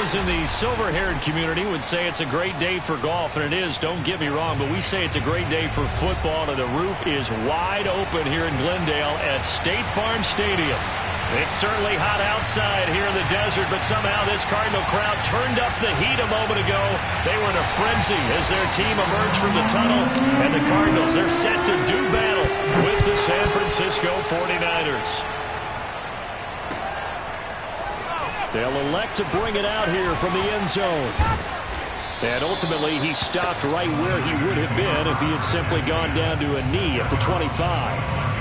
Those in the silver-haired community would say it's a great day for golf, and it is, don't get me wrong, but we say it's a great day for football, and the roof is wide open here in Glendale at State Farm Stadium. It's certainly hot outside here in the desert, but somehow this Cardinal crowd turned up the heat a moment ago. They were in a frenzy as their team emerged from the tunnel, and the Cardinals, they're set to do battle with the San Francisco 49ers. They'll elect to bring it out here from the end zone. And ultimately, he stopped right where he would have been if he had simply gone down to a knee at the 25.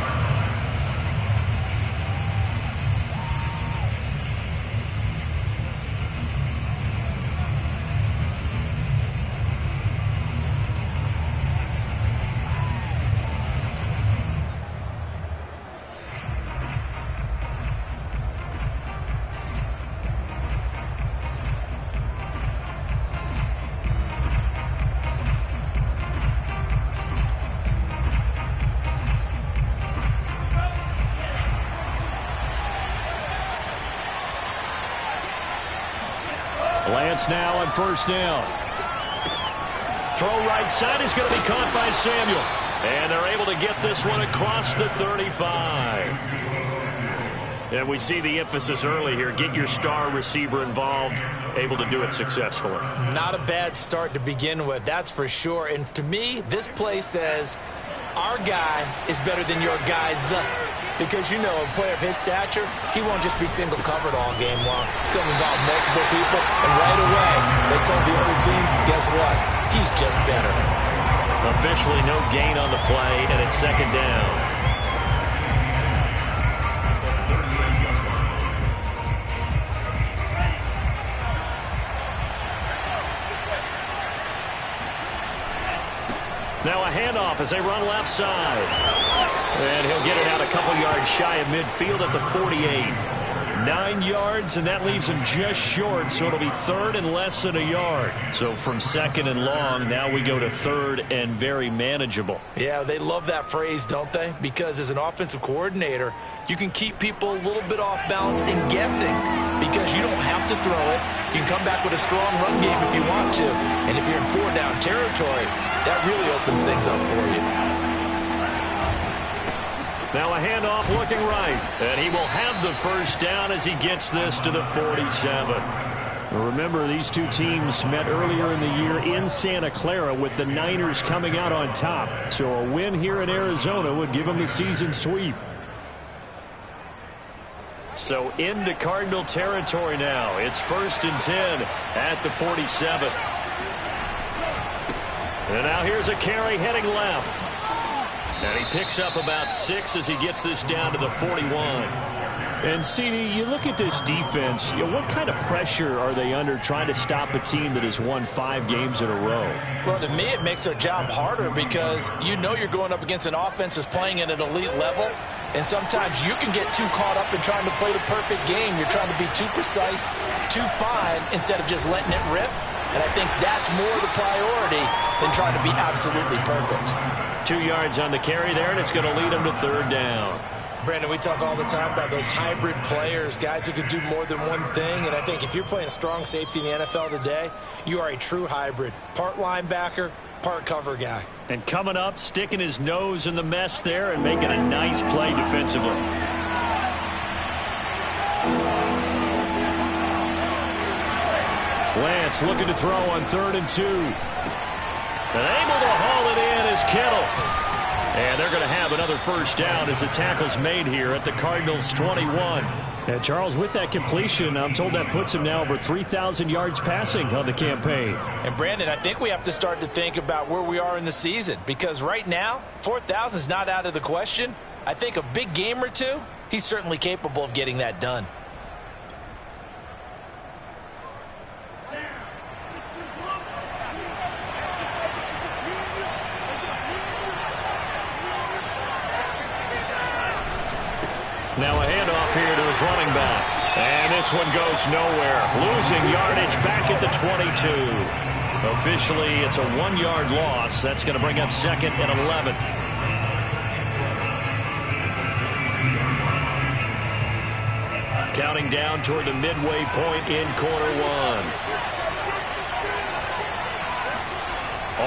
Lance now on first down. Throw right side is going to be caught by Samuel. And they're able to get this one across the 35. And we see the emphasis early here. Get your star receiver involved. Able to do it successfully. Not a bad start to begin with, that's for sure. And to me, this play says our guy is better than your guy's. Because, you know, a player of his stature, he won't just be single covered all game long. It's going to involve multiple people. And right away, they told the other team, guess what? He's just better. Officially no gain on the play, and it's second down. Now a handoff as they run left side. And he'll get it out a couple yards shy of midfield at the 48. 9 yards, and that leaves him just short, so it'll be third and less than a yard. So from second and long, now we go to third and very manageable. Yeah, they love that phrase, don't they? Because as an offensive coordinator, you can keep people a little bit off balance and guessing because you don't have to throw it. You can come back with a strong run game if you want to. And if you're in four-down territory, that really opens things up for you. Now a handoff looking right, and he will have the first down as he gets this to the 47. Remember, these two teams met earlier in the year in Santa Clara with the Niners coming out on top. So a win here in Arizona would give them the season sweep. So into Cardinal territory now. It's 1st and 10 at the 47. And now here's a carry heading left. And he picks up about 6 as he gets this down to the 41. And, CD, you look at this defense, what kind of pressure are they under trying to stop a team that has won 5 games in a row? Well, to me, it makes their job harder because you know you're going up against an offense that's playing at an elite level. And sometimes you can get too caught up in trying to play the perfect game. You're trying to be too precise, too fine, instead of just letting it rip. And I think that's more the priority than trying to be absolutely perfect. 2 yards on the carry there, and it's going to lead him to third down. Brandon, we talk all the time about those hybrid players, guys who can do more than one thing. And I think if you're playing strong safety in the NFL today, you are a true hybrid. Part linebacker, part cover guy. And coming up, sticking his nose in the mess there and making a nice play defensively. Lance looking to throw on 3rd and 2. And able to haul it in is Kittle. And they're going to have another first down as the tackle's made here at the Cardinals' 21. And Charles, with that completion, I'm told that puts him now over 3,000 yards passing on the campaign. And Brandon, I think we have to start to think about where we are in the season because right now, 4,000 is not out of the question. I think a big game or two, he's certainly capable of getting that done. Now a handoff here to his running back. And this one goes nowhere. Losing yardage back at the 22. Officially, it's a 1-yard loss. That's going to bring up 2nd and 11. Counting down toward the midway point in quarter one.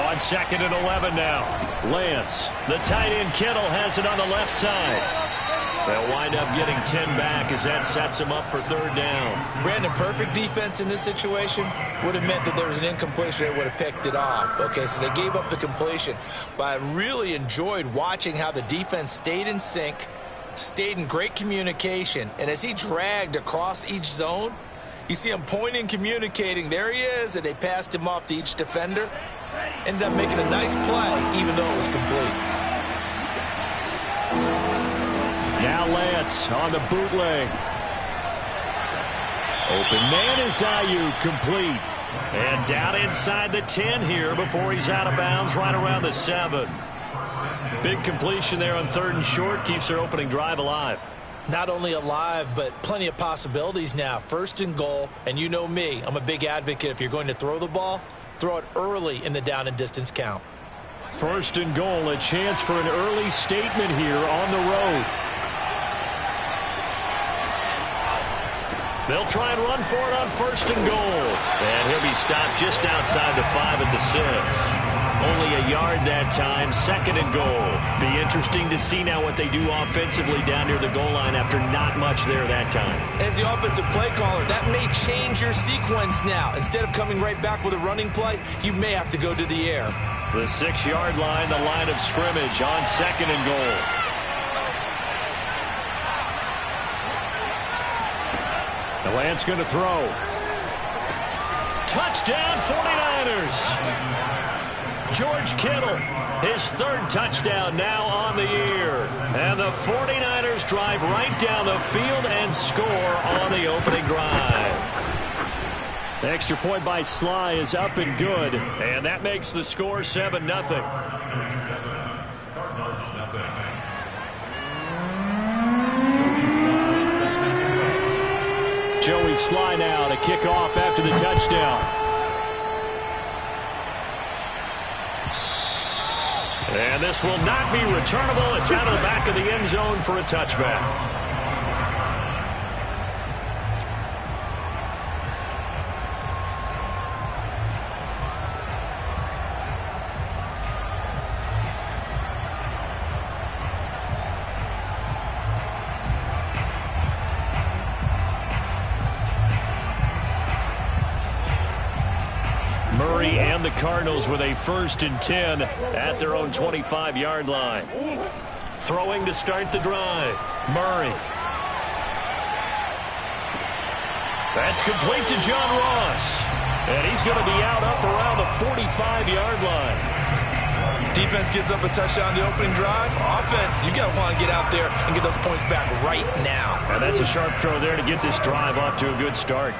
On 2nd and 11 now. Lance, the tight end Kittle, has it on the left side. They'll wind up getting 10 back as that sets them up for 3rd down. Brandon, perfect defense in this situation would have meant that there was an incompletion. They would have picked it off. Okay, so they gave up the completion. But I really enjoyed watching how the defense stayed in sync, stayed in great communication. And as he dragged across each zone, you see him pointing, communicating. There he is, and they passed him off to each defender. Ended up making a nice play, even though it was complete. Now Lance on the bootleg. Open man is Ayuk, complete. And down inside the 10 here before he's out of bounds right around the 7. Big completion there on 3rd and short. Keeps their opening drive alive. Not only alive, but plenty of possibilities now. 1st and goal, and you know me. I'm a big advocate. If you're going to throw the ball, throw it early in the down and distance count. 1st and goal, a chance for an early statement here on the road. They'll try and run for it on 1st and goal. And he'll be stopped just outside the 5 at the 6. Only a yard that time, 2nd and goal. Be interesting to see now what they do offensively down near the goal line after not much there that time. As the offensive play caller, that may change your sequence now. Instead of coming right back with a running play, you may have to go to the air. The 6-yard line, the line of scrimmage on 2nd and goal. The Lance going to throw. Touchdown 49ers. George Kittle, his 3rd touchdown now on the year. And the 49ers drive right down the field and score on the opening drive. The extra point by Sly is up and good. And that makes the score 7-0. Joey Sly now to kick off after the touchdown. And this will not be returnable. It's out of the back of the end zone for a touchback. Murray and the Cardinals with a 1st and 10 at their own 25-yard line. Throwing to start the drive. Murray. That's complete to John Ross. And he's going to be out up around the 45-yard line. Defense gets up a touchdown the opening drive. Offense, you got to want to get out there and get those points back right now. And that's a sharp throw there to get this drive off to a good start.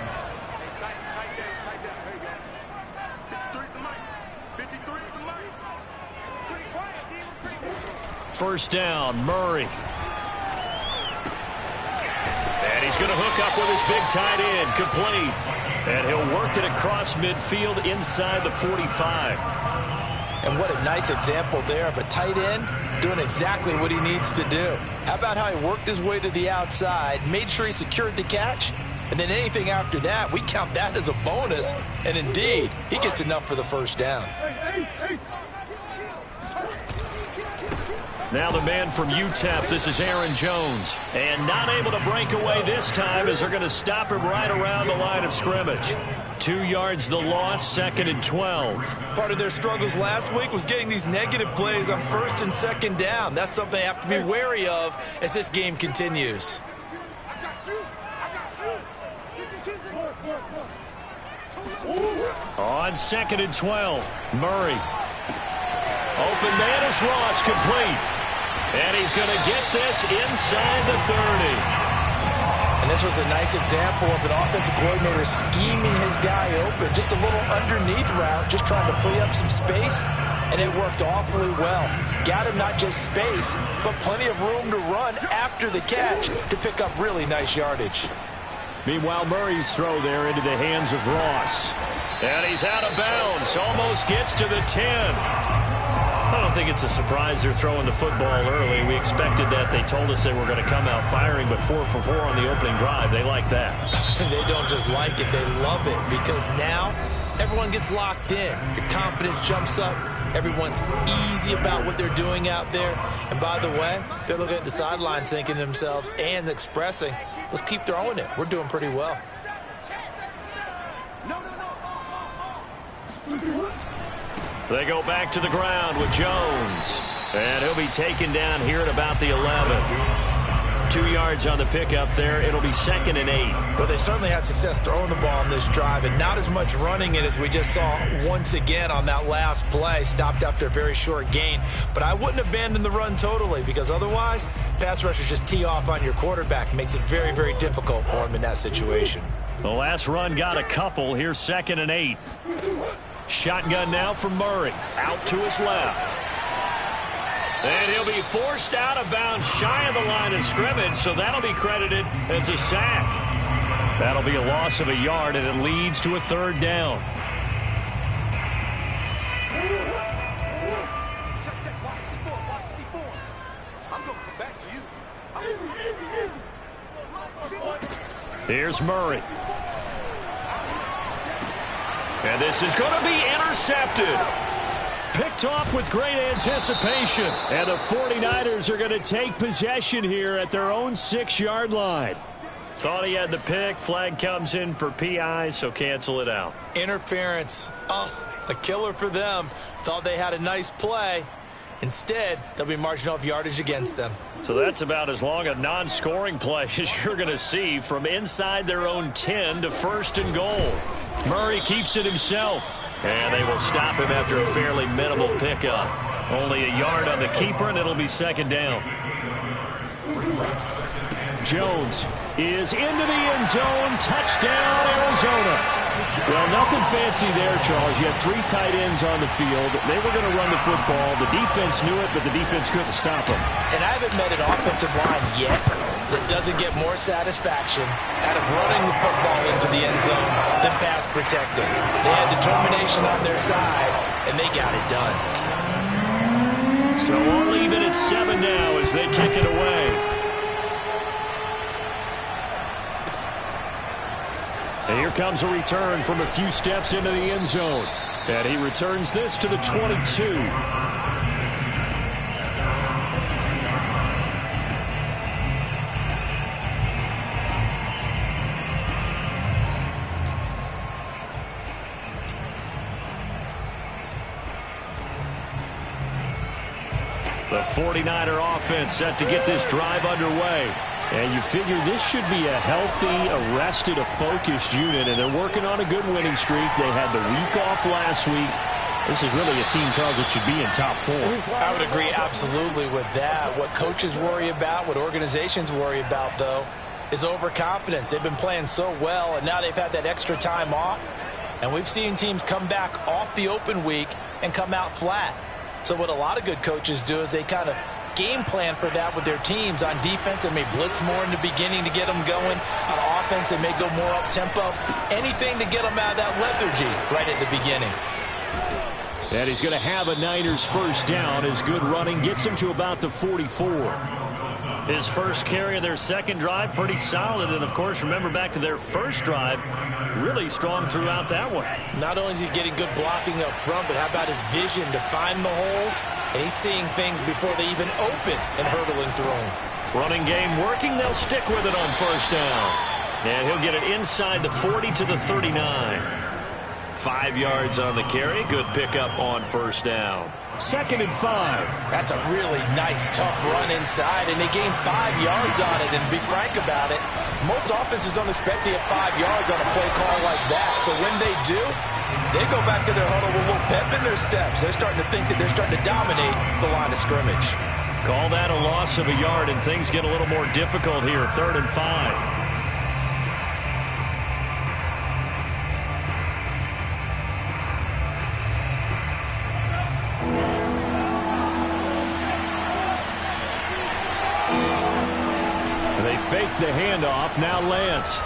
First down, Murray. And he's going to hook up with his big tight end, complete. And he'll work it across midfield inside the 45. And what a nice example there of a tight end doing exactly what he needs to do. How about how he worked his way to the outside, made sure he secured the catch, and then anything after that, we count that as a bonus. And indeed, he gets enough for the 1st down. Now the man from UTEP, this is Aaron Jones. And not able to break away this time as they're going to stop him right around the line of scrimmage. 2 yards the loss, 2nd and 12. Part of their struggles last week was getting these negative plays on 1st and 2nd down. That's something they have to be wary of as this game continues. On 2nd and 12, Murray. Open man is Ross, complete. And he's going to get this inside the 30. And this was a nice example of an offensive coordinator scheming his guy open. Just a little underneath route, just trying to free up some space. And it worked awfully well. Got him not just space, but plenty of room to run after the catch to pick up really nice yardage. Meanwhile, Murray's throw there into the hands of Ross. And he's out of bounds. Almost gets to the 10. I don't think it's a surprise they're throwing the football early. We expected that. They told us they were going to come out firing, but 4 for 4 on the opening drive. They like that. They don't just like it, they love it, because now everyone gets locked in. Your confidence jumps up. Everyone's easy about what they're doing out there. And by the way, they're looking at the sidelines thinking to themselves and expressing, let's keep throwing it. We're doing pretty well. They go back to the ground with Jones. And he'll be taken down here at about the 11. 2 yards on the pickup there. It'll be 2nd and 8. Well, they certainly had success throwing the ball on this drive, and not as much running it as we just saw once again on that last play. Stopped after a very short gain. But I wouldn't abandon the run totally, because otherwise, pass rushers just tee off on your quarterback. Makes it very, very difficult for him in that situation. The last run got a couple. Here's 2nd and 8. Shotgun now from Murray. Out to his left. And he'll be forced out of bounds shy of the line of scrimmage, so that'll be credited as a sack. That'll be a loss of a yard, and it leads to a 3rd down. Here's Murray. And this is going to be intercepted. Picked off with great anticipation. And the 49ers are going to take possession here at their own 6-yard line. Thought he had the pick. Flag comes in for PI, so cancel it out. Interference. Oh, a killer for them. Thought they had a nice play. Instead, they'll be marching off yardage against them. So that's about as long a non-scoring play as you're going to see, from inside their own 10 to 1st and goal. Murray keeps it himself. And they will stop him after a fairly minimal pickup. Only a yard on the keeper, and it'll be 2nd down. Jones is into the end zone. Touchdown, Arizona. Well, nothing fancy there, Charles. You had 3 tight ends on the field. They were going to run the football. The defense knew it, but the defense couldn't stop them. And I haven't met an offensive line yet that doesn't get more satisfaction out of running the football into the end zone than pass protecting. They had determination on their side, and they got it done. So we'll leave it at 7 now as they kick it away. And here comes a return from a few steps into the end zone. And he returns this to the 22. The 49er offense set to get this drive underway. And you figure this should be a healthy, arrested, a focused unit, and they're working on a good winning streak. They had the week off last week. This is really a team, Charles, that should be in top 4. I would agree absolutely with that. What coaches worry about, what organizations worry about, though, is overconfidence. They've been playing so well, and now they've had that extra time off. And we've seen teams come back off the open week and come out flat. So what a lot of good coaches do is they kind of game plan for that with their teams. On defense, they may blitz more in the beginning to get them going. On offense, they may go more up-tempo. Anything to get them out of that lethargy right at the beginning. And he's going to have a Niners first down. His good running gets him to about the 44. His first carry of their second drive, pretty solid. And, of course, remember back to their first drive, really strong throughout that one. Not only is he getting good blocking up front, but how about his vision to find the holes? And he's seeing things before they even open and hurtling through them. Running game working. They'll stick with it on first down. And he'll get it inside the 40 to the 39. 5 yards on the carry. Good pickup on first down. 2nd and 5. That's a really nice, tough run inside, and they gained 5 yards on it. And to be frank about it, most offenses don't expect to get 5 yards on a play call like that. So when they do, they go back to their huddle with a little pep in their steps. They're starting to think that they're starting to dominate the line of scrimmage. Call that a loss of a yard, and things get a little more difficult here. 3rd and 5. They fake the handoff. Now Lance.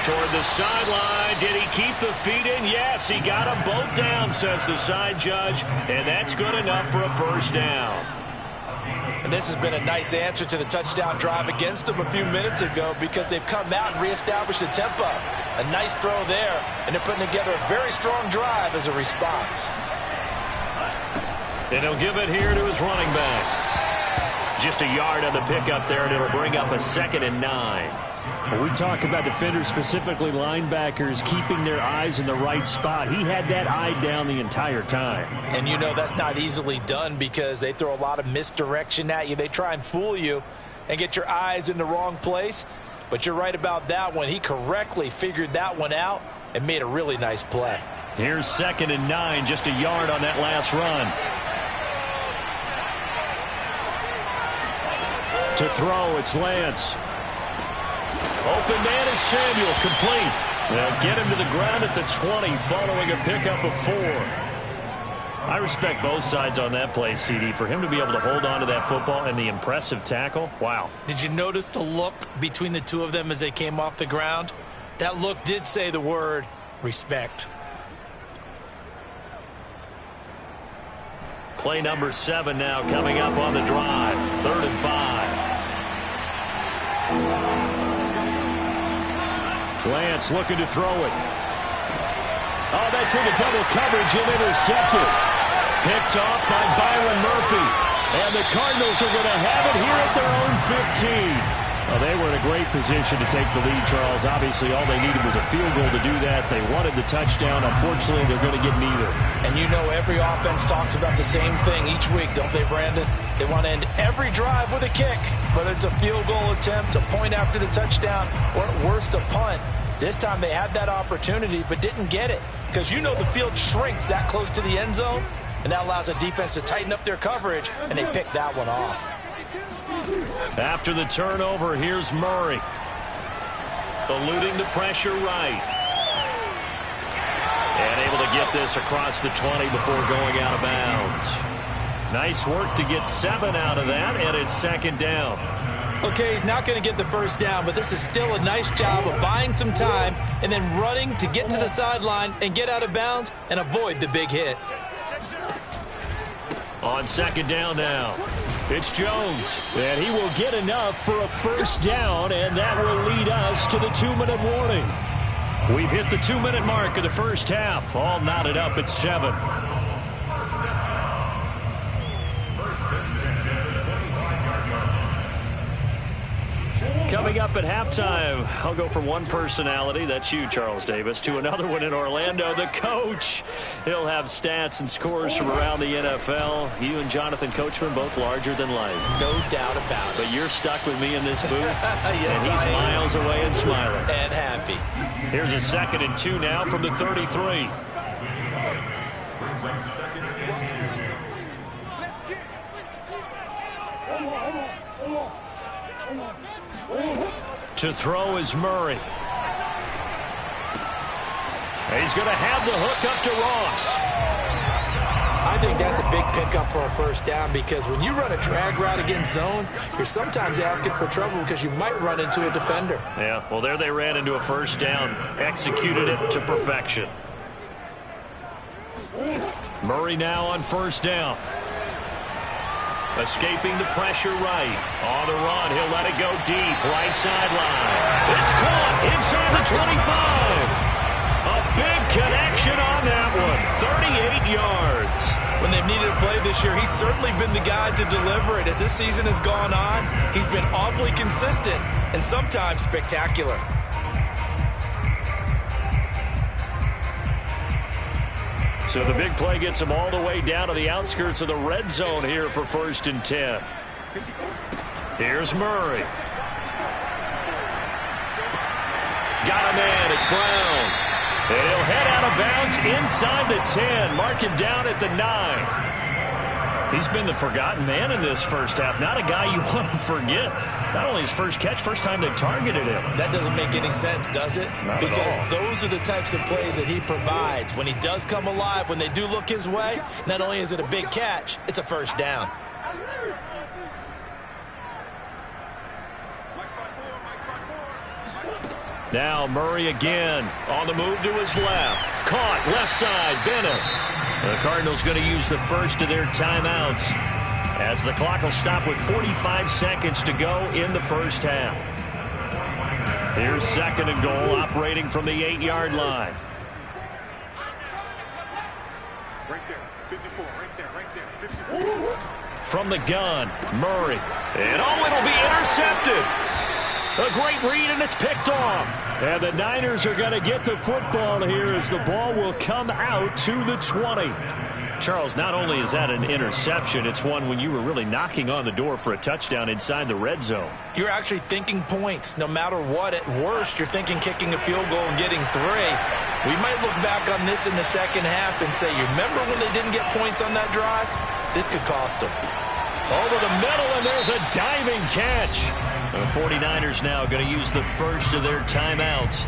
Toward the sideline. Did he keep the feet in? Yes, he got them both down, says the side judge. And that's good enough for a first down. And this has been a nice answer to the touchdown drive against them a few minutes ago because they've come out and reestablished the tempo. A nice throw there, and they're putting together a very strong drive as a response. And he'll give it here to his running back. Just a yard on the pickup there, and it'll bring up a 2nd and 9. When we talk about defenders, specifically linebackers, keeping their eyes in the right spot, he had that eye down the entire time. And you know that's not easily done because they throw a lot of misdirection at you. They try and fool you and get your eyes in the wrong place. But you're right about that one. He correctly figured that one out and made a really nice play. Here's 2nd and 9, just a yard on that last run. To throw, it's Lance. Open man is Samuel, complete. They'll get him to the ground at the 20 following a pickup of 4. I respect both sides on that play, CD. For him to be able to hold on to that football and the impressive tackle, wow. Did you notice the look between the two of them as they came off the ground? That look did say the word respect. Play number 7 now coming up on the drive. 3rd and 5. Lance looking to throw it. Oh, that's into double coverage and intercepted. Picked off by Byron Murphy. And the Cardinals are going to have it here at their own 15. Well, they were in a great position to take the lead, Charles. Obviously, all they needed was a field goal to do that. They wanted the touchdown. Unfortunately, they're going to get neither. And you know every offense talks about the same thing each week, don't they, Brandon? They want to end every drive with a kick, whether it's a field goal attempt, a point after the touchdown, or at worst, a punt. This time they had that opportunity but didn't get it because you know the field shrinks that close to the end zone, and that allows the defense to tighten up their coverage, and they picked that one off. After the turnover, here's Murray. Eluding the pressure right. And able to get this across the 20 before going out of bounds. Nice work to get 7 out of that, and it's 2nd down. Okay, he's not going to get the first down, but this is still a nice job of buying some time and then running to get to the sideline and get out of bounds and avoid the big hit. On 2nd down now, it's Jones. And he will get enough for a first down, and that will lead us to the 2-minute warning. We've hit the 2-minute mark of the first half. All knotted up at 7. Coming up at halftime, I'll go from one personality, that's you, Charles Davis, to another one in Orlando, the coach. He'll have stats and scores from around the NFL. You and Jonathan Coachman, both larger than life. No doubt about it. But you're stuck with me in this booth, yes, and he's miles away and smiling. And happy. Here's a 2nd and 2 now from the 33. To throw is Murray. He's going to have the hook up to Ross. I think that's a big pickup for a first down because when you run a drag route against zone, you're sometimes asking for trouble because you might run into a defender. Yeah, well, there they ran into a first down. Executed it to perfection. Murray now on first down. Escaping the pressure right. On the run, he'll let it go deep. Right sideline. It's caught inside the 25. A big connection on that one. 38 yards. When they've needed a play this year, he's certainly been the guy to deliver it. As this season has gone on, he's been awfully consistent and sometimes spectacular. So the big play gets him all the way down to the outskirts of the red zone here for 1st and 10. Here's Murray. Got a man. It's Brown. And he'll head out of bounds inside the 10. Mark him down at the 9. He's been the forgotten man in this first half. Not a guy you want to forget. Not only his first catch, first time they've targeted him. That doesn't make any sense, does it? Not because at all. Those are the types of plays that he provides. When he does come alive, when they do look his way, not only is it a big catch, it's a first down. Now Murray again on the move to his left. Caught left side. Bennett. The Cardinals going to use the first of their timeouts as the clock will stop with 45 seconds to go in the first half. Here's second and goal, operating from the 8-yard line. Right there, 54, right there, 54. From the gun, Murray. And it'll be intercepted. A great read, and it's picked off. And the Niners are going to get the football here as the ball will come out to the 20. Charles, not only is that an interception, it's one when you were really knocking on the door for a touchdown inside the red zone. You're actually thinking points. No matter what, at worst, you're thinking kicking a field goal and getting 3. We might look back on this in the second half and say, you remember when they didn't get points on that drive? This could cost them. Over the middle, and there's a diving catch. The 49ers now going to use the first of their timeouts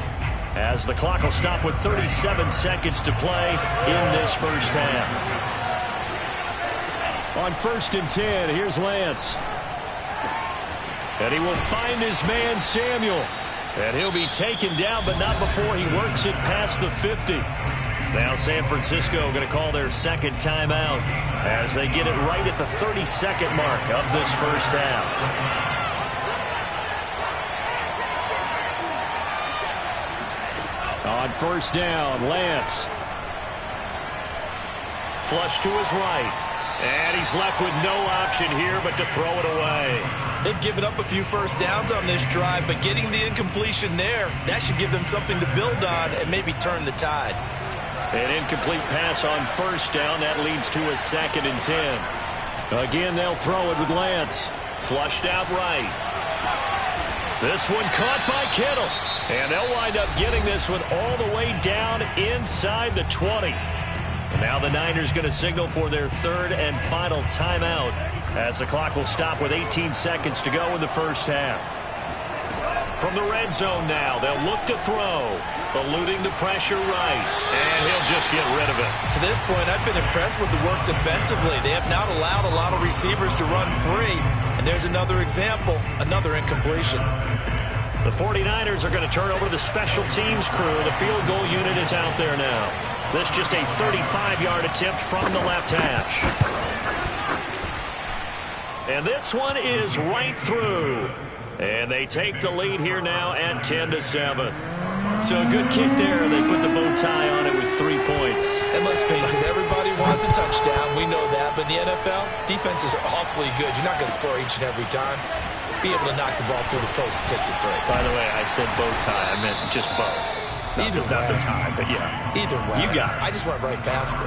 as the clock will stop with 37 seconds to play in this first half. On 1st and 10, here's Lance. And he will find his man, Samuel. And he'll be taken down, but not before he works it past the 50. Now San Francisco going to call their second timeout as they get it right at the 32nd mark of this first half. On 1st down, Lance. Flush to his right. And he's left with no option here but to throw it away. They've given up a few first downs on this drive, but getting the incompletion there, that should give them something to build on and maybe turn the tide. An incomplete pass on 1st down. That leads to a 2nd and 10. Again, they'll throw it with Lance. Flushed out right. This one caught by Kittle. And they'll wind up getting this one all the way down inside the 20. And now the Niners going to signal for their third and final timeout as the clock will stop with 18 seconds to go in the first half. From the red zone now, they'll look to throw. Eluding the pressure right. And he'll just get rid of it. To this point, I've been impressed with the work defensively. They have not allowed a lot of receivers to run free. And there's another example, another incompletion. The 49ers are going to turn over to the special teams crew. The field goal unit is out there now. This just a 35-yard attempt from the left hash. And this one is right through. And they take the lead here now at 10-7. So a good kick there. They put the bow tie on it with 3 points. And let's face it, everybody wants a touchdown. We know that. But in the NFL, defenses are awfully good. You're not going to score each and every time. Be able to knock the ball through the post and take the 3. By the way, I said bow tie. I meant just bow. Not the tie, but yeah. Either way. You got it. I just went right past it.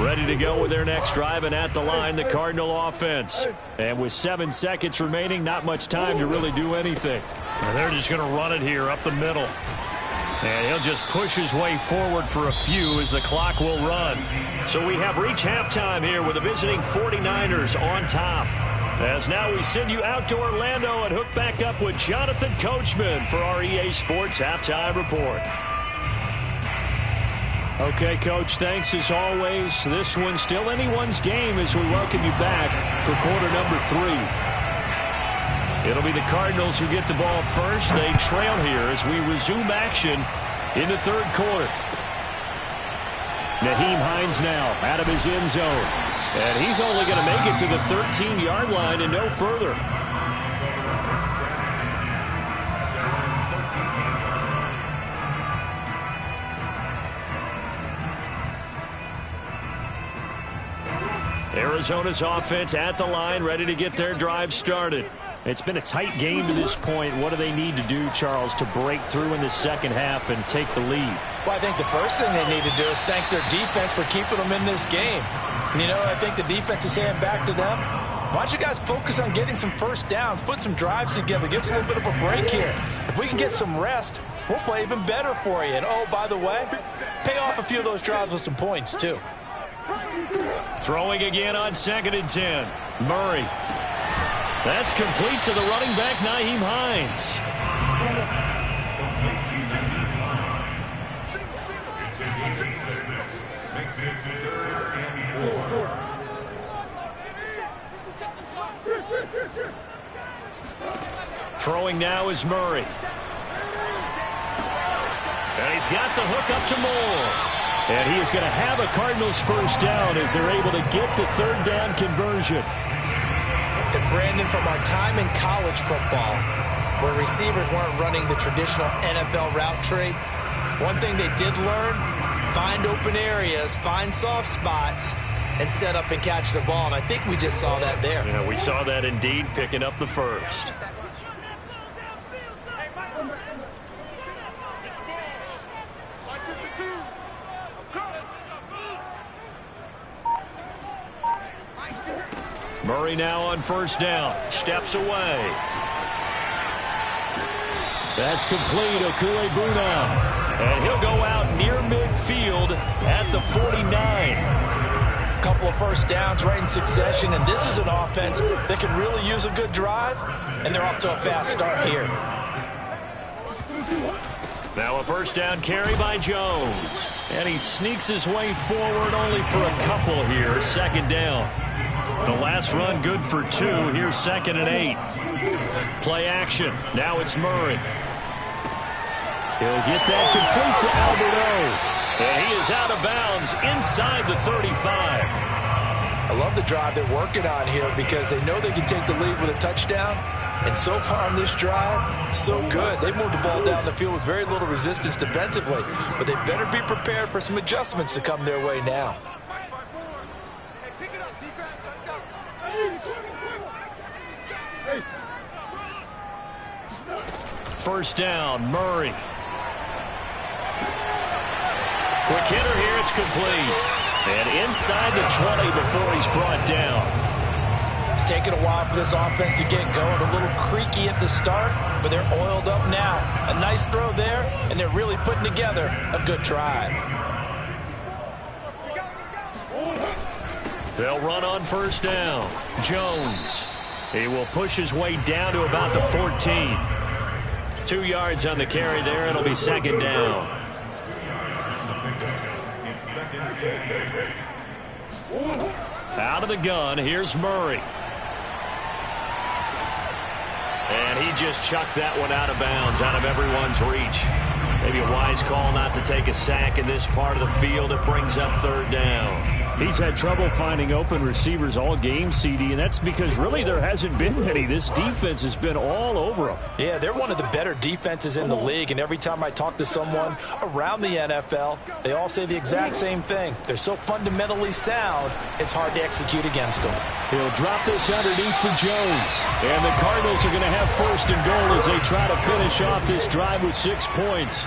Ready to go with their next drive, and at the line, the Cardinal offense. And with 7 seconds remaining, not much time to really do anything. And they're just going to run it here up the middle. And he'll just push his way forward for a few as the clock will run. So we have reached halftime here with the visiting 49ers on top. As now we send you out to Orlando and hook back up with Jonathan Coachman for our EA Sports Halftime Report. Okay, Coach, thanks as always. This one's still anyone's game as we welcome you back for quarter number 3. It'll be the Cardinals who get the ball first. They trail here as we resume action in the third quarter. Nyheim Hines now out of his end zone. And he's only going to make it to the 13-yard line and no further. Arizona's offense at the line, ready to get their drive started. It's been a tight game to this point. What do they need to do, Charles, to break through in the second half and take the lead? Well, I think the first thing they need to do is thank their defense for keeping them in this game. And, you know, I think the defense is saying back to them, why don't you guys focus on getting some first downs, put some drives together, give us a little bit of a break here. If we can get some rest, we'll play even better for you. And, oh, by the way, pay off a few of those drives with some points, too. Throwing again on 2nd and 10. Murray. That's complete to the running back, Nyheim Hines. Throwing now is Murray. And he's got the hook up to Moore. And he is going to have a Cardinals first down as they're able to get the third down conversion. And Brandon, from our time in college football, where receivers weren't running the traditional NFL route tree, one thing they did learn, find open areas, find soft spots, and set up and catch the ball. And I think we just saw that there. Yeah, we saw that indeed, picking up the first. Murray now on first down. Steps away. That's complete. Okule-Buna. And he'll go out near midfield at the 49. A couple of first downs right in succession, and this is an offense that can really use a good drive, and they're off to a fast start here. Now a first down carry by Jones. And he sneaks his way forward only for a couple here. Second down. The last run good for 2. Here's 2nd and 8. Play action. Now it's Murray. He'll get that complete to Alberto. And he is out of bounds inside the 35. I love the drive they're working on here because they know they can take the lead with a touchdown. And so far on this drive, so good. They moved the ball down the field with very little resistance defensively. But they better be prepared for some adjustments to come their way now. First down, Murray. Quick hitter here, it's complete. And inside the 20 before he's brought down. It's taken a while for this offense to get going. A little creaky at the start, but they're oiled up now. A nice throw there, and they're really putting together a good drive. They'll run on first down. Jones. He will push his way down to about the 14. 2 yards on the carry there. It'll be second down. Out of the gun, here's Murray. And he just chucked that one out of bounds, out of everyone's reach. Maybe a wise call not to take a sack in this part of the field. It brings up third down. He's had trouble finding open receivers all game, CD, and that's because really there hasn't been many. This defense has been all over him. Yeah, they're one of the better defenses in the league, and every time I talk to someone around the NFL, they all say the exact same thing. They're so fundamentally sound, it's hard to execute against them. He'll drop this underneath for Jones. And the Cardinals are going to have first and goal as they try to finish off this drive with 6 points.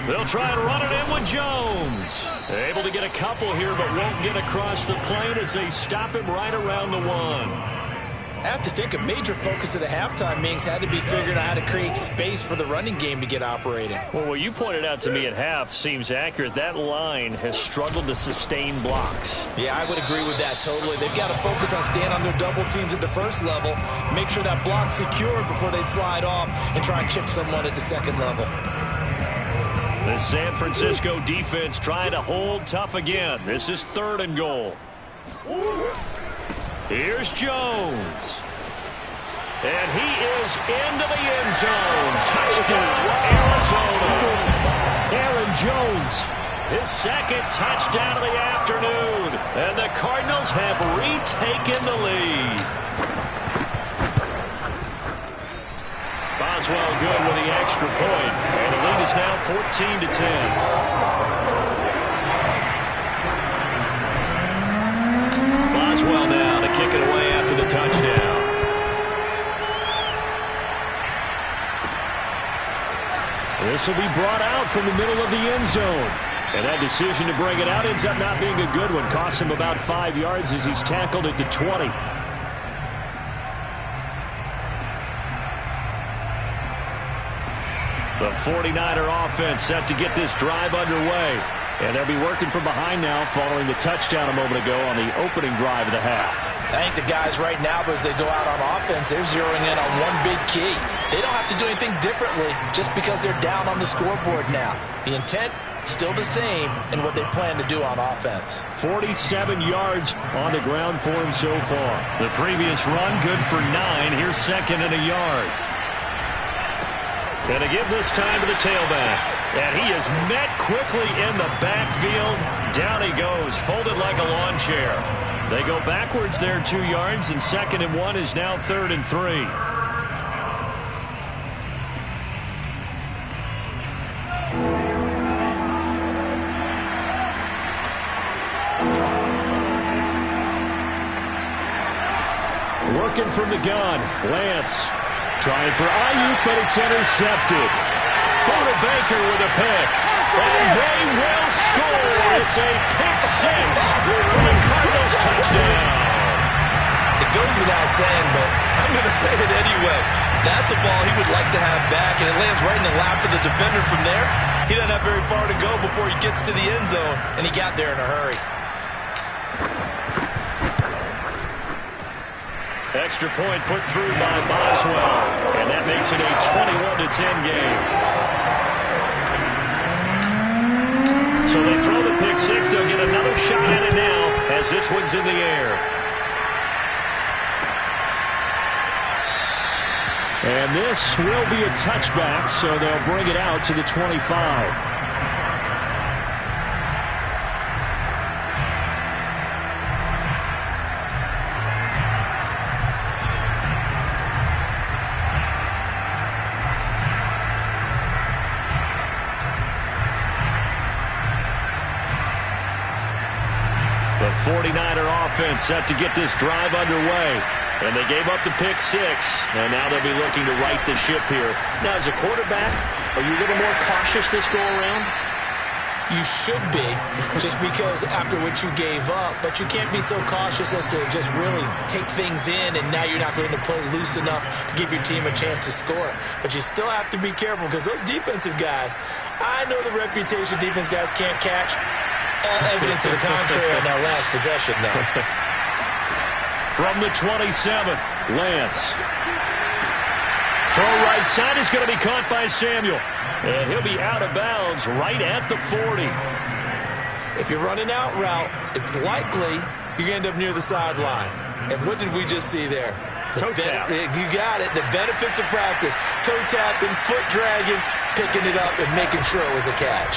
They'll try and run it in with Jones. Able to get a couple here, but won't get across the plane as they stop him right around the 1. I have to think a major focus of the halftime meetings had to be figuring out how to create space for the running game to get operating. Well, what you pointed out to me at half seems accurate. That line has struggled to sustain blocks. Yeah, I would agree with that totally. They've got to focus on staying on their double teams at the first level, make sure that block's secure before they slide off and try and chip someone at the second level. The San Francisco defense trying to hold tough again. This is 3rd and goal. Here's Jones. And he is into the end zone. Touchdown, Arizona. Aaron Jones. His 2nd touchdown of the afternoon. And the Cardinals have retaken the lead. Boswell good with the extra point. And the lead is now 14-10. Boswell now to kick it away after the touchdown. This will be brought out from the middle of the end zone. And that decision to bring it out ends up not being a good one. Costs him about 5 yards as he's tackled at the 20. The 49er offense set to get this drive underway. And they'll be working from behind now following the touchdown a moment ago on the opening drive of the half. I think the guys right now, as they go out on offense, they're zeroing in on one big key. They don't have to do anything differently just because they're down on the scoreboard now. The intent, still the same in what they plan to do on offense. 47 yards on the ground for him so far. The previous run, good for 9. Here's second and a yard. Going to give this time to the tailback. And he is met quickly in the backfield. Down he goes, folded like a lawn chair. They go backwards there 2 yards, and second and 1 is now third and 3. Working from the gun, Lance trying for Ayuk, but it's intercepted. Buda Baker with a pick. And they will score. It's a pick 6 for the Cardinals touchdown. It goes without saying, but I'm going to say it anyway. That's a ball he would like to have back, and it lands right in the lap of the defender from there. He doesn't have very far to go before he gets to the end zone, and he got there in a hurry. Extra point put through by Boswell, and that makes it a 21-10 game. So they throw the pick 6. They'll get another shot at it now as this one's in the air. And this will be a touchback, so they'll bring it out to the 25. The 49er offense set to get this drive underway. And they gave up the pick 6, and now they'll be looking to right the ship here. Now, as a quarterback, are you a little more cautious this go-around? You should be, just because after what you gave up, but you can't be so cautious as to just really take things in, and now you're not going to play loose enough to give your team a chance to score. But you still have to be careful, because those defensive guys, I know the reputation defense guys can't catch. All evidence to the contrary on that last possession, though. From the 27, Lance. Throw right side is going to be caught by Samuel. And he'll be out of bounds right at the 40. If you're running out route, it's likely you're going to end up near the sideline. And what did we just see there? Toe tap. You got it. The benefits of practice. Toe tapping, foot dragging, picking it up, and making sure it was a catch.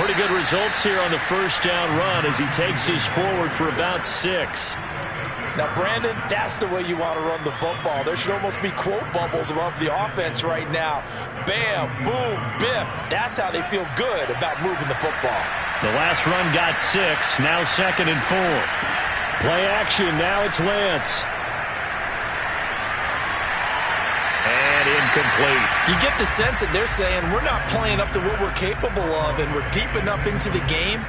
Pretty good results here on the first down run as he takes us forward for about 6. Now, Brandon, that's the way you want to run the football. There should almost be quote bubbles above the offense right now. Bam, boom, biff. That's how they feel good about moving the football. The last run got 6. Now second and 4. Play action. Now it's Lance. And incomplete. You get the sense that they're saying we're not playing up to what we're capable of, and we're deep enough into the game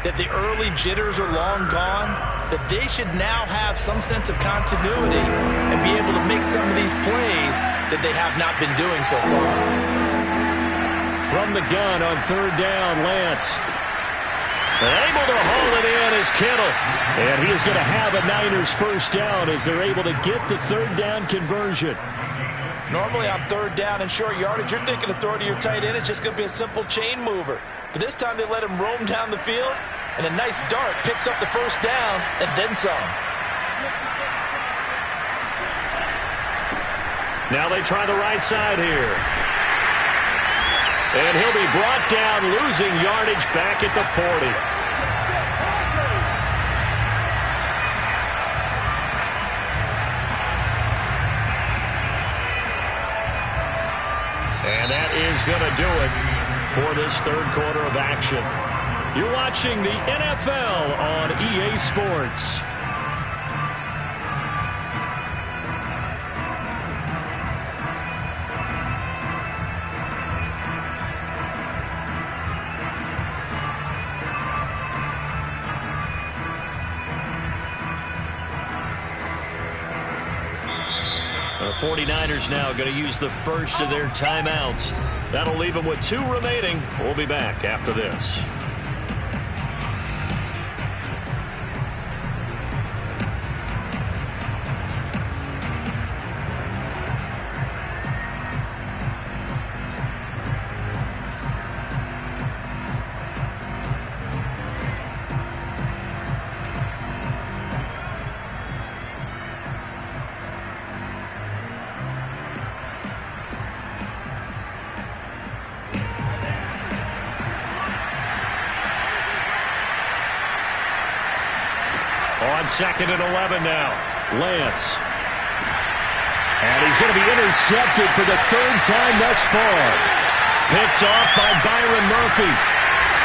that the early jitters are long gone, that they should now have some sense of continuity and be able to make some of these plays that they have not been doing so far. From the gun on third down, Lance. Able to haul it in is Kittle. And he is going to have a Niners first down as they're able to get the third down conversion. Normally on third down and short yardage, you're thinking of throw to your tight end. It's just going to be a simple chain mover. But this time they let him roam down the field, and a nice dart picks up the first down and then some. Now they try the right side here. And he'll be brought down, losing yardage back at the 40. And that is going to do it for this third quarter of action. You're watching the NFL on EA Sports. The 49ers now going to use the first of their timeouts. That'll leave them with 2 remaining. We'll be back after this. on 2nd and 11 now. Lance. And he's going to be intercepted for the 3rd time thus far. Picked off by Byron Murphy.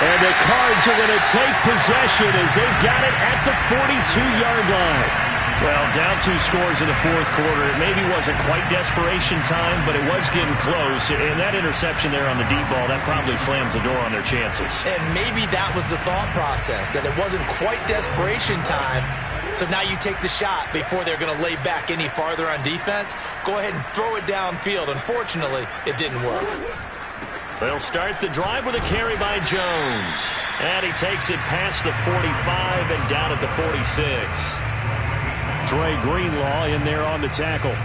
And the Cards are going to take possession as they've got it at the 42-yard line. Well, down 2 scores in the 4th quarter. It maybe wasn't quite desperation time, but it was getting close. And that interception there on the deep ball, that probably slams the door on their chances. And maybe that was the thought process, that it wasn't quite desperation time. So now you take the shot before they're going to lay back any farther on defense. Go ahead and throw it downfield. Unfortunately, it didn't work. They'll start the drive with a carry by Jones. And he takes it past the 45 and down at the 46. Dre Greenlaw in there on the tackle.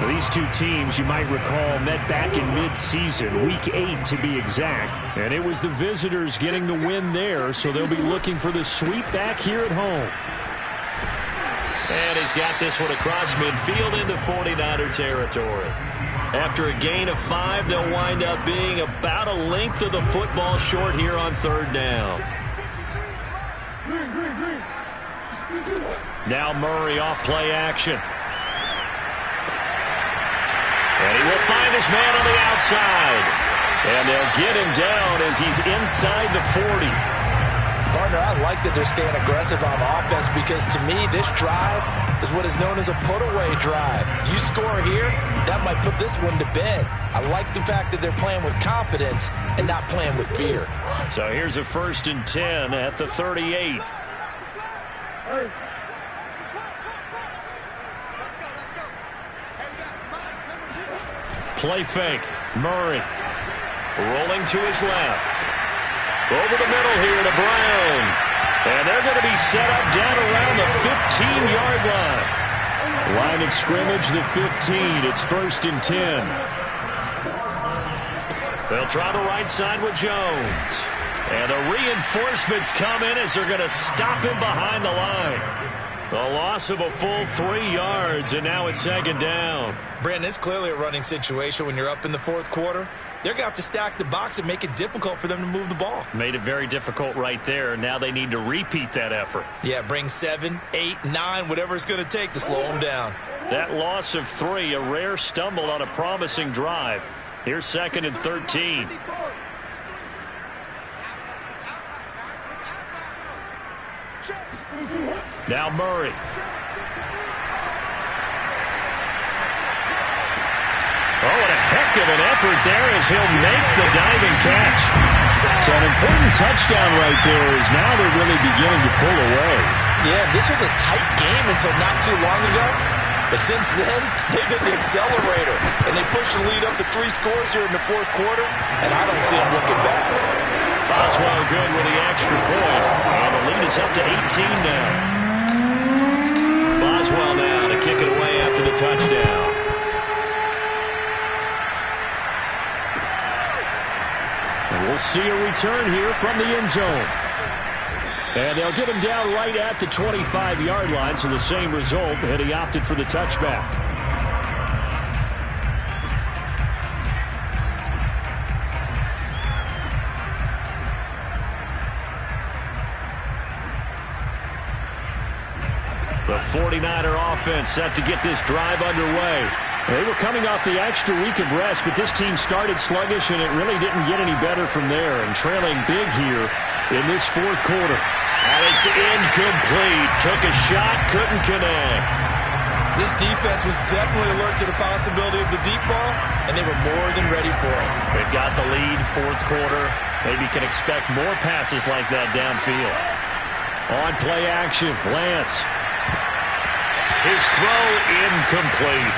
Well, these two teams, you might recall, met back in mid-season, Week 8 to be exact. And it was the visitors getting the win there, so they'll be looking for the sweep back here at home. And he's got this one across midfield into 49er territory. After a gain of 5, they'll wind up being about a length of the football short here on 3rd down. Now Murray off play action. And he will find his man on the outside. And they'll get him down as he's inside the 40. Partner, I like that they're staying aggressive on offense because, to me, this drive is what is known as a put-away drive. You score here, that might put this one to bed. I like the fact that they're playing with confidence and not playing with fear. So here's a 1st and 10 at the 38. Play fake. Murray rolling to his left. Over the middle here to Brown. And they're going to be set up down around the 15-yard line. Line of scrimmage, the 15. It's 1st and 10. They'll try the right side with Jones. And the reinforcements come in as they're going to stop him behind the line. A loss of a full 3 yards, and now it's 2nd down. Brandon, it's clearly a running situation when you're up in the 4th quarter. They're going to have to stack the box and make it difficult for them to move the ball. Made it very difficult right there. Now they need to repeat that effort. Yeah, bring 7, 8, 9, whatever it's going to take to slow them down. That loss of 3, a rare stumble on a promising drive. Here's 2nd and 13. Now Murray. Oh, what a heck of an effort there as he'll make the diving catch. It's an important touchdown right there as now they're really beginning to pull away. Yeah, this was a tight game until not too long ago. But since then, they've hit the accelerator. And they pushed the lead up to 3 scores here in the 4th quarter. And I don't see them looking back. Boswell good with the extra point. And the lead is up to 18 now. Boswell now to kick it away after the touchdown. And we'll see a return here from the end zone. And they'll get him down right at the 25-yard line, so the same result, had he opted for the touchback. The 49er offense set to get this drive underway. They were coming off the extra week of rest, but this team started sluggish, and it really didn't get any better from there. And trailing big here in this 4th quarter. And it's incomplete. Took a shot, couldn't connect. This defense was definitely alert to the possibility of the deep ball, and they were more than ready for it. They've got the lead, 4th quarter. Maybe can expect more passes like that downfield. On play action, Lance. His throw incomplete.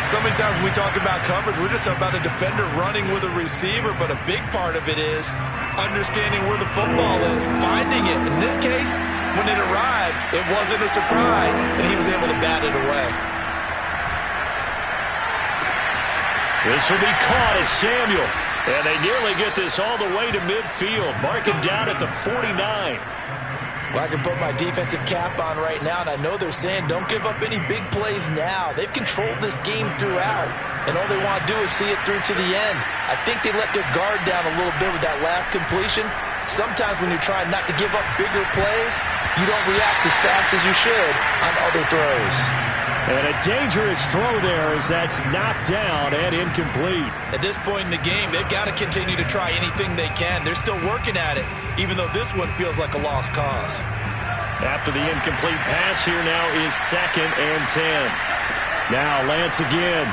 So many times when we talk about coverage, we're just about a defender running with a receiver, but a big part of it is understanding where the football is, finding it. In this case, when it arrived, it wasn't a surprise, and he was able to bat it away. This will be caught as Samuel, and they nearly get this all the way to midfield. Mark him down at the 49. Well, I can put my defensive cap on right now, and I know they're saying don't give up any big plays now. They've controlled this game throughout, and all they want to do is see it through to the end. I think they let their guard down a little bit with that last completion, Sometimes when you're trying not to give up bigger plays, you don't react as fast as you should on other throws. And a dangerous throw there as that's knocked down and incomplete. At this point in the game, they've got to continue to try anything they can. They're still working at it, even though this one feels like a lost cause. After the incomplete pass, here now is 2nd and 10. Now Lance again.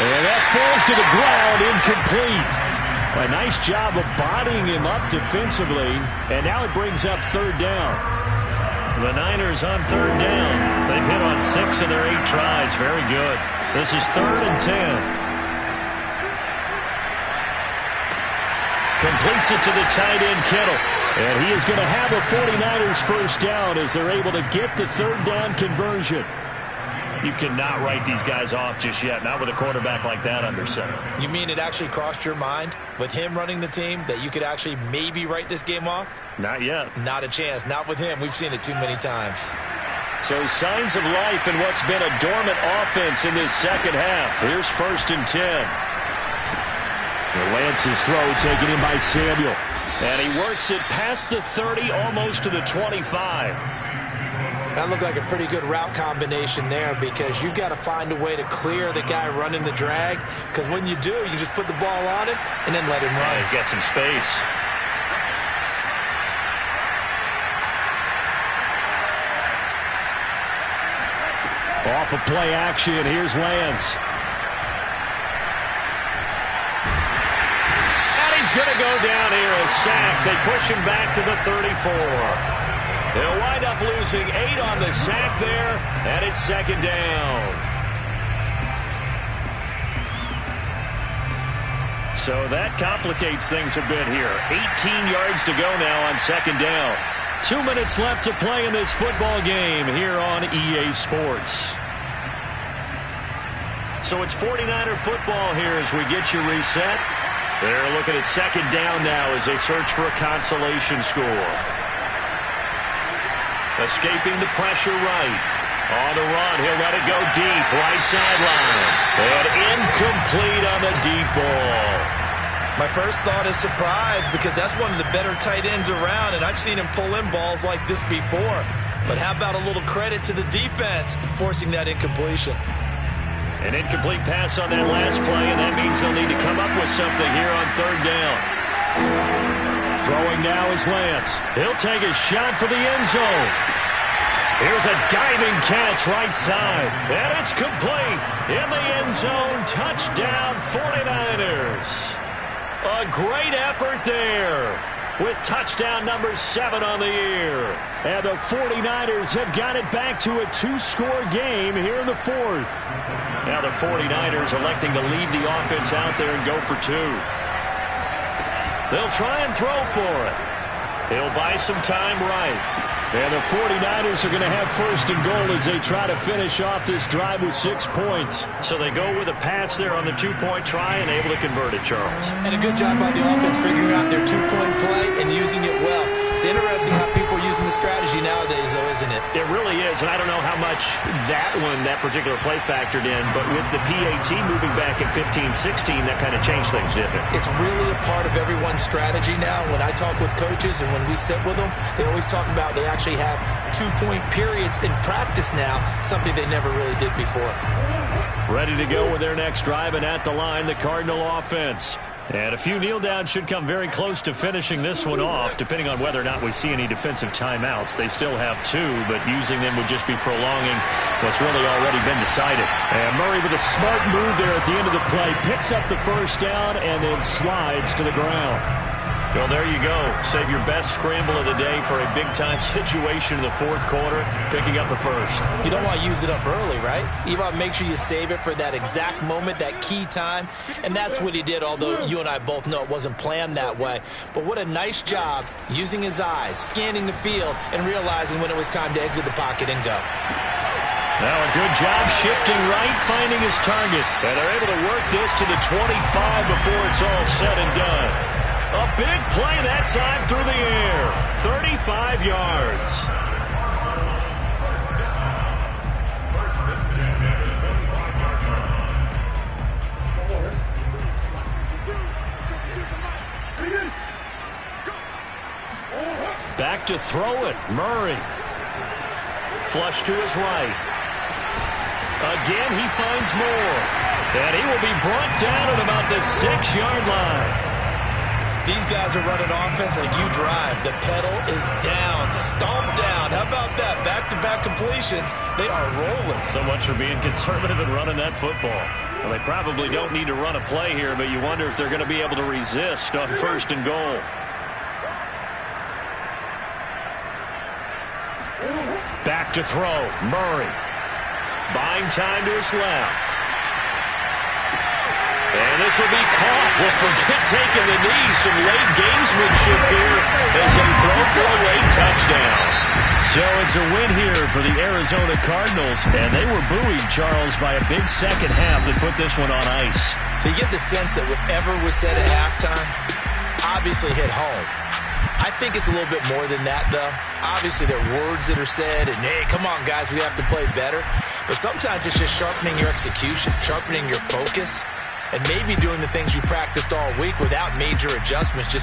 And that falls to the ground, incomplete. A nice job of bodying him up defensively, and now it brings up 3rd down. The Niners on 3rd down. They've hit on 6 of their 8 tries. Very good. This is 3rd and 10. Completes it to the tight end, Kittle. And he is going to have a 49ers first down as they're able to get the 3rd down conversion. You cannot write these guys off just yet, not with a quarterback like that under center. You mean it actually crossed your mind with him running the team that you could actually maybe write this game off? Not yet. Not a chance. Not with him. We've seen it too many times. So signs of life in what's been a dormant offense in this second half. Here's 1st and 10. Lance's throw taken in by Samuel. And he works it past the 30, almost to the 25. That looked like a pretty good route combination there because you've got to find a way to clear the guy running the drag, because when you do, you just put the ball on him and then let him run. Yeah, he's got some space. Off of play action, here's Lance. And he's going to go down here, a sack. They push him back to the 34. They'll wind up losing 8 on the sack there, and it's 2nd down. So that complicates things a bit here. 18 yards to go now on 2nd down. 2 minutes left to play in this football game here on EA Sports. So it's 49er football here as we get you reset. They're looking at 2nd down now as they search for a consolation score. Escaping the pressure right. On the run, he'll let it go deep. Right sideline. And incomplete on the deep ball. My first thought is surprise because that's one of the better tight ends around, and I've seen him pull in balls like this before. But how about a little credit to the defense forcing that incompletion? An incomplete pass on that last play, and that means they'll need to come up with something here on 3rd down. Throwing now is Lance. He'll take a shot for the end zone. Here's a diving catch right side. And it's complete. In the end zone, touchdown 49ers. A great effort there with touchdown number 7 on the year. And the 49ers have got it back to a 2-score game here in the 4th. Now the 49ers electing to leave the offense out there and go for 2. They'll try and throw for it. He'll buy some time right. And the 49ers are going to have 1st and goal as they try to finish off this drive with 6 points. So they go with a pass there on the 2-point try and able to convert it, Charles. And a good job by the offense figuring out their 2-point play and using it well. It's interesting how people are using the strategy nowadays, though, isn't it? It really is, and I don't know how much that particular play factored in, but with the PAT moving back in 15-16, that kind of changed things, didn't it? It's really a part of everyone's strategy now. When I talk with coaches and when we sit with them, they always talk about they actually have 2-point periods in practice now, something they never really did before. Ready to go with their next drive, and at the line, the Cardinal offense. And a few kneel downs should come very close to finishing this one off, depending on whether or not we see any defensive timeouts. They still have 2, but using them would just be prolonging what's really already been decided. And Murray with a smart move there at the end of the play, picks up the 1st down and then slides to the ground. Well, there you go. Save your best scramble of the day for a big-time situation in the 4th quarter, picking up the 1st. You don't want to use it up early, right? You want to make sure you save it for that exact moment, that key time, and that's what he did, although you and I both know it wasn't planned that way. But what a nice job using his eyes, scanning the field, and realizing when it was time to exit the pocket and go. Now a good job shifting right, finding his target. And they're able to work this to the 25 before it's all said and done. A big play that time through the air. 35 yards. back to throw it. Murray. Flush to his right. Again, he finds more. And he will be brought down at about the 6-yard line. These guys are running offense like you drive. The pedal is down, stomped down. How about that? Back-to-back completions. They are rolling. So much for being conservative and running that football. Well, they probably don't need to run a play here, but you wonder if they're going to be able to resist on 1st and goal. Back to throw. Murray. Buying time to his left. And this will be caught. Well, forget taking the knee. Some late gamesmanship here as they throw for a late touchdown. So it's a win here for the Arizona Cardinals. And they were buoyed, Charles, by a big second half that put this one on ice. So you get the sense that whatever was said at halftime obviously hit home. I think it's a little bit more than that, though. Obviously, there are words that are said, and, hey, come on, guys, we have to play better. But sometimes it's just sharpening your execution, sharpening your focus, and maybe doing the things you practiced all week without major adjustments, just